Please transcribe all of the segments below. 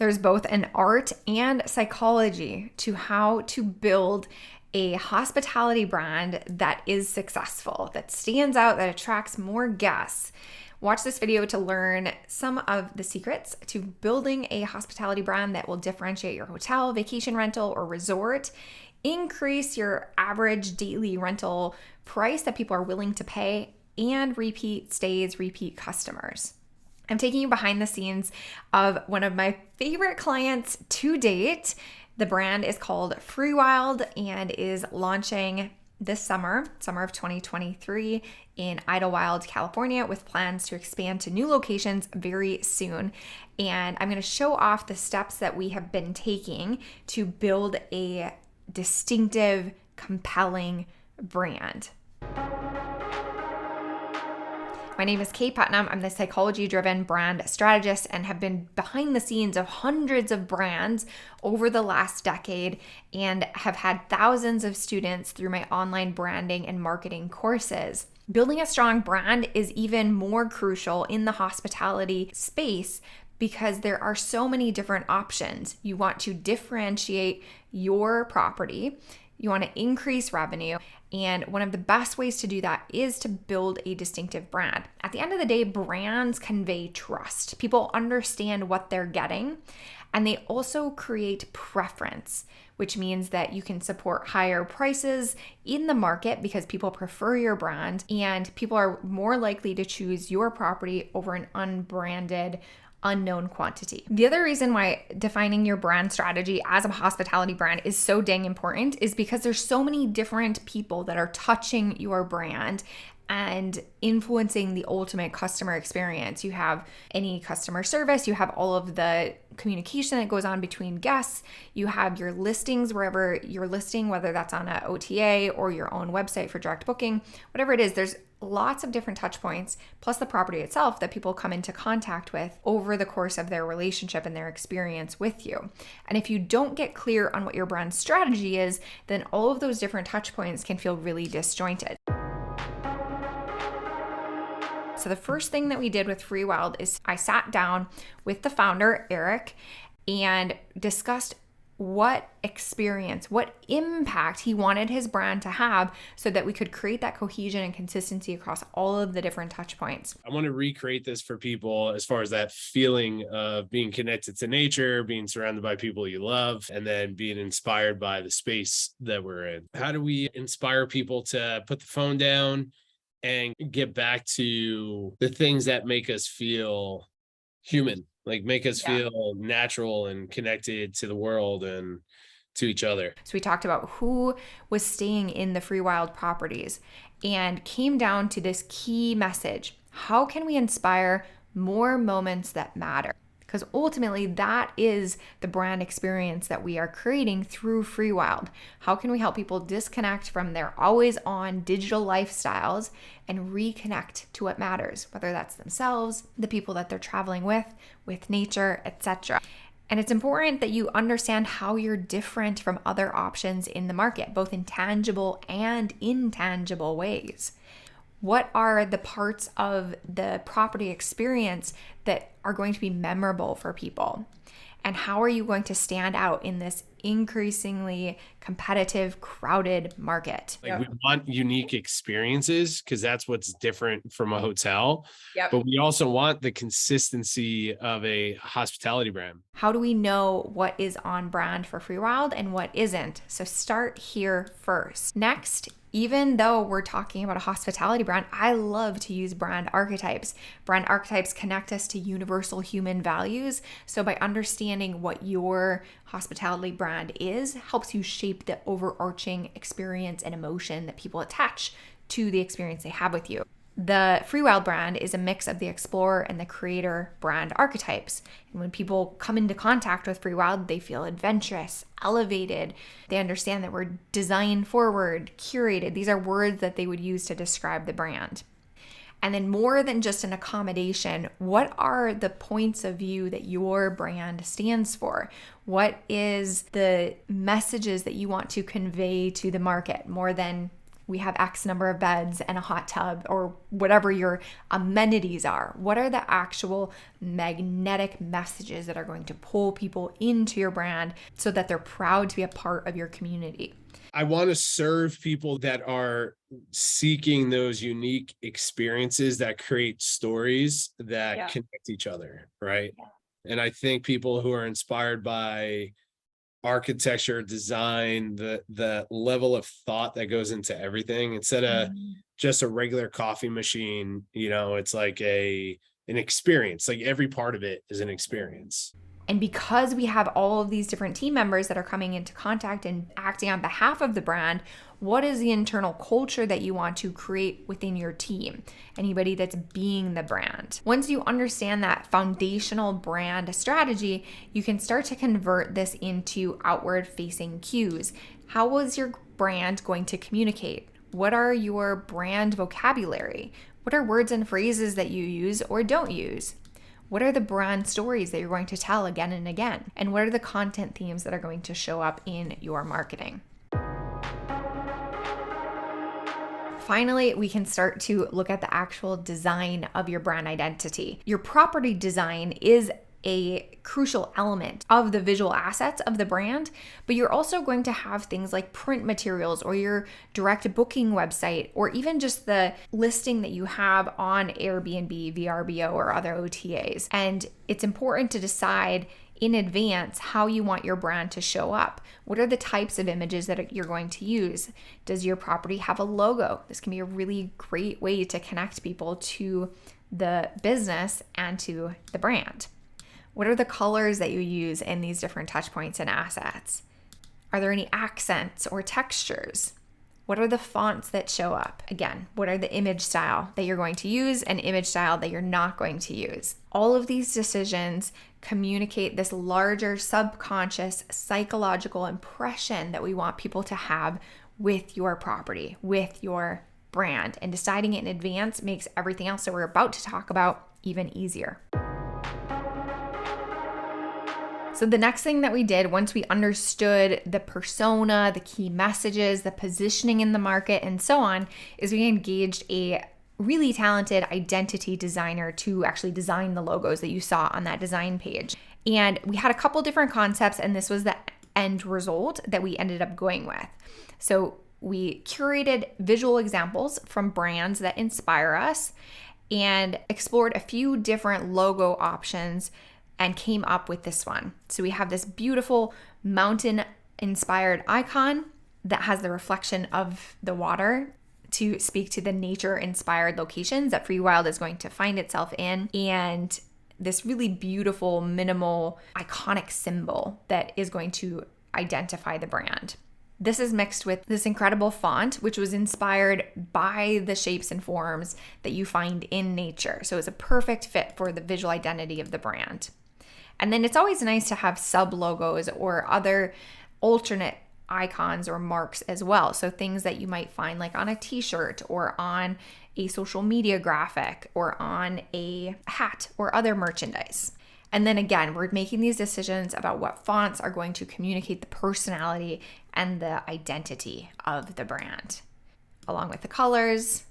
There's both an art and psychology to how to build a hospitality brand that is successful, that stands out, that attracts more guests. Watch this video to learn some of the secrets to building a hospitality brand that will differentiate your hotel, vacation rental, or resort, increase your average daily rental price that people are willing to pay, and repeat stays, repeat customers. I'm taking you behind the scenes of one of my favorite clients to date. The brand is called Freewyld and is launching this summer of 2023 in Idyllwild, California, with plans to expand to new locations very soon. And I'm going to show off the steps that we have been taking to build a distinctive, compelling brand. My name is Kaye Putnam. I'm the psychology-driven brand strategist and have been behind the scenes of hundreds of brands over the last decade and have had thousands of students through my online branding and marketing courses. Building a strong brand is even more crucial in the hospitality space because there are so many different options. You want to differentiate your property, you want to increase revenue, and one of the best ways to do that is to build a distinctive brand. At the end of the day, brands convey trust. People understand what they're getting, and they also create preference, which means that you can support higher prices in the market because people prefer your brand, and people are more likely to choose your property over an unbranded unknown quantity. The other reason why defining your brand strategy as a hospitality brand is so dang important is because there's so many different people that are touching your brand and influencing the ultimate customer experience. You have any customer service, you have all of the communication that goes on between guests, you have your listings wherever you're listing, whether that's on an OTA or your own website for direct booking, whatever it is, there's lots of different touch points, plus the property itself that people come into contact with over the course of their relationship and their experience with you. And if you don't get clear on what your brand strategy is, then all of those different touch points can feel really disjointed. So the first thing that we did with Freewyld is I sat down with the founder, Eric, and discussed what experience, what impact he wanted his brand to have so that we could create that cohesion and consistency across all of the different touch points. I want to recreate this for people as far as that feeling of being connected to nature, being surrounded by people you love, and then being inspired by the space that we're in. How do we inspire people to put the phone down and get back to the things that make us feel human, like make us feel natural and connected to the world and to each other? So we talked about who was staying in the Freewyld properties and came down to this key message. How can we inspire more moments that matter? Because ultimately that is the brand experience that we are creating through Freewyld. How can we help people disconnect from their always on digital lifestyles and reconnect to what matters, whether that's themselves, the people that they're traveling with nature, etc. And it's important that you understand how you're different from other options in the market, both in tangible and intangible ways. What are the parts of the property experience that are going to be memorable for people? And how are you going to stand out in this increasingly competitive, crowded market? Like we want unique experiences because that's what's different from a hotel. But we also want the consistency of a hospitality brand. How do we know what is on brand for Freewyld and what isn't? So start here first. Next, even though we're talking about a hospitality brand, I love to use brand archetypes. Brand archetypes connect us to universal human values. So by understanding what your hospitality brand is, helps you shape the overarching experience and emotion that people attach to the experience they have with you. The Freewyld brand is a mix of the explorer and the creator brand archetypes. And when people come into contact with Freewyld, they feel adventurous, elevated. They understand that we're design forward, curated. These are words that they would use to describe the brand. And then more than just an accommodation, what are the points of view that your brand stands for? What is the messages that you want to convey to the market more than we have X number of beds and a hot tub, or whatever your amenities are. What are the actual magnetic messages that are going to pull people into your brand so that they're proud to be a part of your community? I want to serve people that are seeking those unique experiences that create stories that connect each other, right? And I think people who are inspired by architecture, design, the level of thought that goes into everything, instead of just a regular coffee machine, it's like an experience. Like every part of it is an experience. And because we have all of these different team members that are coming into contact and acting on behalf of the brand, what is the internal culture that you want to create within your team? Anybody that's being the brand. Once you understand that foundational brand strategy, you can start to convert this into outward facing cues. How is your brand going to communicate? What are your brand vocabulary? What are words and phrases that you use or don't use? What are the brand stories that you're going to tell again and again? And what are the content themes that are going to show up in your marketing? Finally, we can start to look at the actual design of your brand identity. Your property design is a crucial element of the visual assets of the brand, but you're also going to have things like print materials or your direct booking website, or even just the listing that you have on Airbnb, VRBO, or other OTAs. And it's important to decide in advance how you want your brand to show up. What are the types of images that you're going to use? Does your property have a logo? This can be a really great way to connect people to the business and to the brand. What are the colors that you use in these different touch points and assets? Are there any accents or textures? What are the fonts that show up? Again, what are the image style that you're going to use and image style that you're not going to use? All of these decisions communicate this larger subconscious psychological impression that we want people to have with your property, with your brand. And deciding it in advance makes everything else that we're about to talk about even easier. So the next thing that we did once we understood the persona, the key messages, the positioning in the market, and so on, is we engaged a really talented identity designer to actually design the logos that you saw on that design page. And we had a couple different concepts, and this was the end result that we ended up going with. So we curated visual examples from brands that inspire us and explored a few different logo options and came up with this one. So we have this beautiful mountain-inspired icon that has the reflection of the water to speak to the nature-inspired locations that Freewyld is going to find itself in, and this really beautiful, minimal, iconic symbol that is going to identify the brand. This is mixed with this incredible font, which was inspired by the shapes and forms that you find in nature. So it's a perfect fit for the visual identity of the brand. And then it's always nice to have sub logos or other alternate icons or marks as well. So things that you might find like on a t-shirt or on a social media graphic or on a hat or other merchandise. And then again, we're making these decisions about what fonts are going to communicate the personality and the identity of the brand, along with the colors.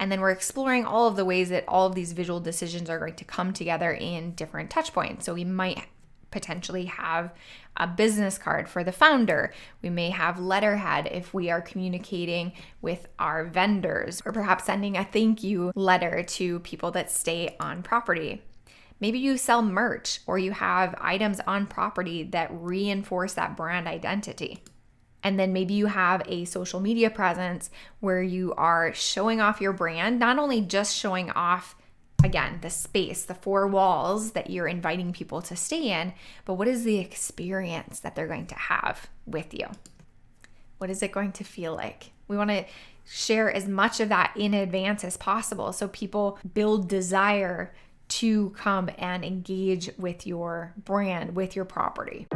And then we're exploring all of the ways that all of these visual decisions are going to come together in different touch points. So we might potentially have a business card for the founder. We may have letterhead if we are communicating with our vendors, or perhaps sending a thank you letter to people that stay on property. Maybe you sell merch or you have items on property that reinforce that brand identity. And then maybe you have a social media presence where you are showing off your brand, not only just showing off, again, the space, the four walls that you're inviting people to stay in, but what is the experience that they're going to have with you? What is it going to feel like? We want to share as much of that in advance as possible so people build desire to come and engage with your brand, with your property.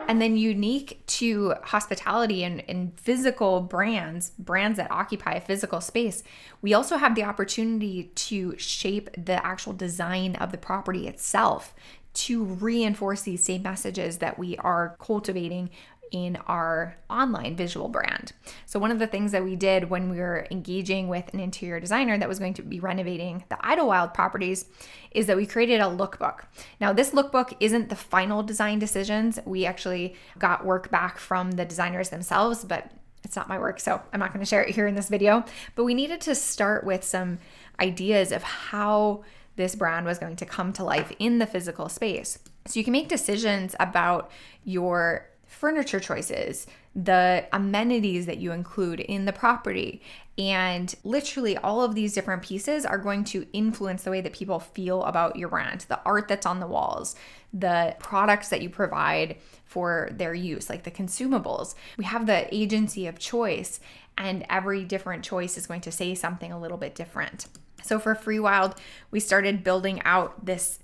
And then unique to hospitality and physical brands that occupy a physical space, we also have the opportunity to shape the actual design of the property itself to reinforce these same messages that we are cultivating in our online visual brand. So one of the things that we did when we were engaging with an interior designer that was going to be renovating the Idyllwild properties is that we created a lookbook. Now, this lookbook isn't the final design decisions. We actually got work back from the designers themselves, but it's not my work, so I'm not going to share it here in this video. But we needed to start with some ideas of how this brand was going to come to life in the physical space. So you can make decisions about your furniture choices, the amenities that you include in the property, and literally all of these different pieces are going to influence the way that people feel about your brand. The art that's on the walls, the products that you provide for their use, like the consumables. We have the agency of choice, and every different choice is going to say something a little bit different. So for Freewyld, we started building out this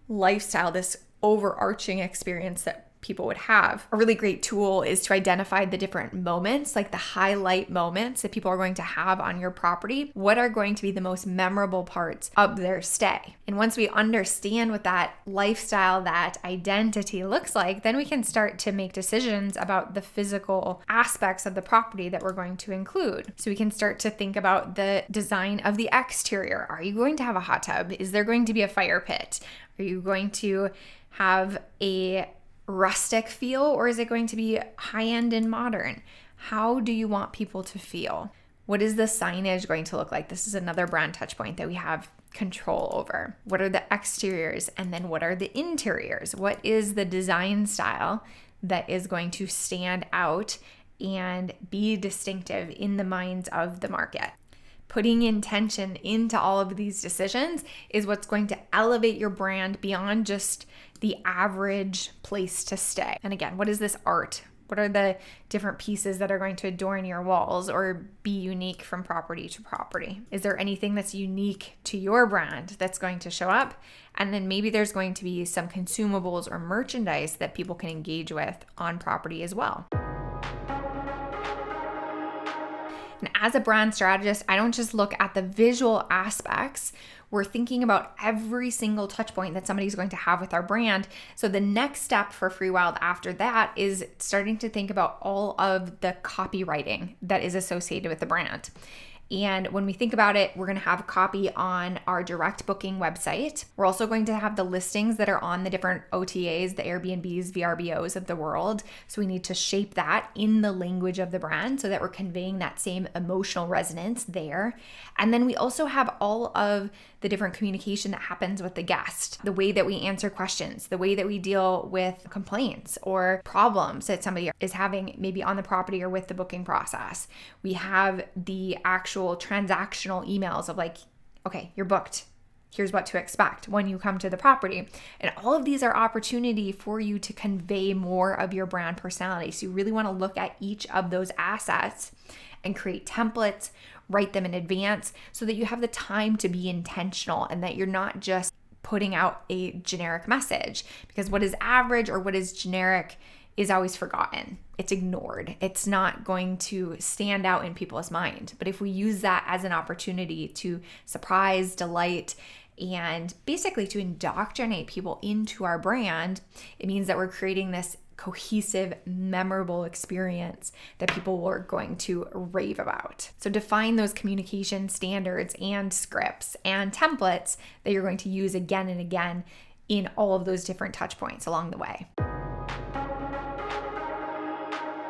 lifestyle, this overarching experience that people would have. A really great tool is to identify the different moments, like the highlight moments that people are going to have on your property. What are going to be the most memorable parts of their stay? And once we understand what that lifestyle, that identity looks like, then we can start to make decisions about the physical aspects of the property that we're going to include. So we can start to think about the design of the exterior. Are you going to have a hot tub? Is there going to be a fire pit? Are you going to have a rustic feel, or is it going to be high-end and modern? How do you want people to feel? What is the signage going to look like? This is another brand touch point that we have control over. What are the exteriors, and then what are the interiors? What is the design style that is going to stand out and be distinctive in the minds of the market? Putting intention into all of these decisions is what's going to elevate your brand beyond just the average place to stay. And again, what is this art? What are the different pieces that are going to adorn your walls or be unique from property to property? Is there anything that's unique to your brand that's going to show up? And then maybe there's going to be some consumables or merchandise that people can engage with on property as well. And as a brand strategist, I don't just look at the visual aspects. We're thinking about every single touch point that somebody's going to have with our brand. So the next step for Freewyld after that is starting to think about all of the copywriting that is associated with the brand. And when we think about it, we're going to have copy on our direct booking website. We're also going to have the listings that are on the different OTAs, the Airbnbs, VRBOs of the world. So we need to shape that in the language of the brand so that we're conveying that same emotional resonance there. And then we also have all of the different communication that happens with the guest, the way that we answer questions, the way that we deal with complaints or problems that somebody is having maybe on the property or with the booking process. We have the actual transactional emails of like, okay, you're booked. Here's what to expect when you come to the property. And all of these are opportunity for you to convey more of your brand personality. So you really want to look at each of those assets and create templates, write them in advance so that you have the time to be intentional and that you're not just putting out a generic message, because what is average or what is generic is always forgotten. It's ignored. It's not going to stand out in people's mind. But if we use that as an opportunity to surprise, delight, and basically to indoctrinate people into our brand, it means that we're creating this cohesive, memorable experience that people are going to rave about. So define those communication standards and scripts and templates that you're going to use again and again in all of those different touch points along the way.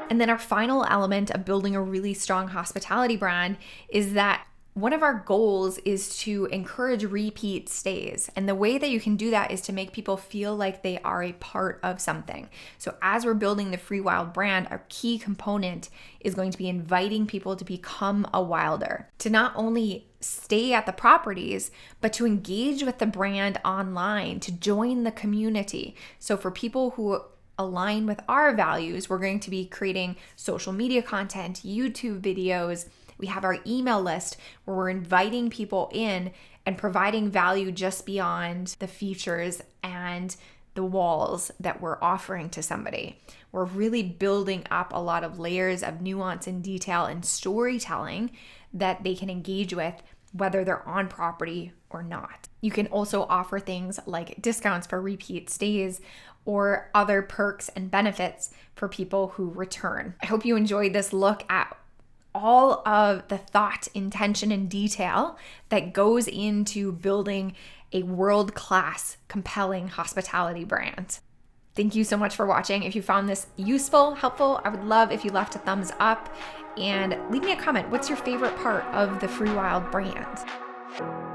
And then our final element of building a really strong hospitality brand is that one of our goals is to encourage repeat stays. And the way that you can do that is to make people feel like they are a part of something. So as we're building the Freewyld brand, our key component is going to be inviting people to become a wilder, to not only stay at the properties, but to engage with the brand online, to join the community. So for people who align with our values, we're going to be creating social media content, YouTube videos. We have our email list where we're inviting people in and providing value just beyond the features and the walls that we're offering to somebody. We're really building up a lot of layers of nuance and detail and storytelling that they can engage with whether they're on property or not. You can also offer things like discounts for repeat stays or other perks and benefits for people who return. I hope you enjoyed this look at all of the thought, intention, and detail that goes into building a world-class, compelling hospitality brand. Thank you so much for watching. If you found this useful, helpful, I would love if you left a thumbs up and leave me a comment. What's your favorite part of the Freewyld brand?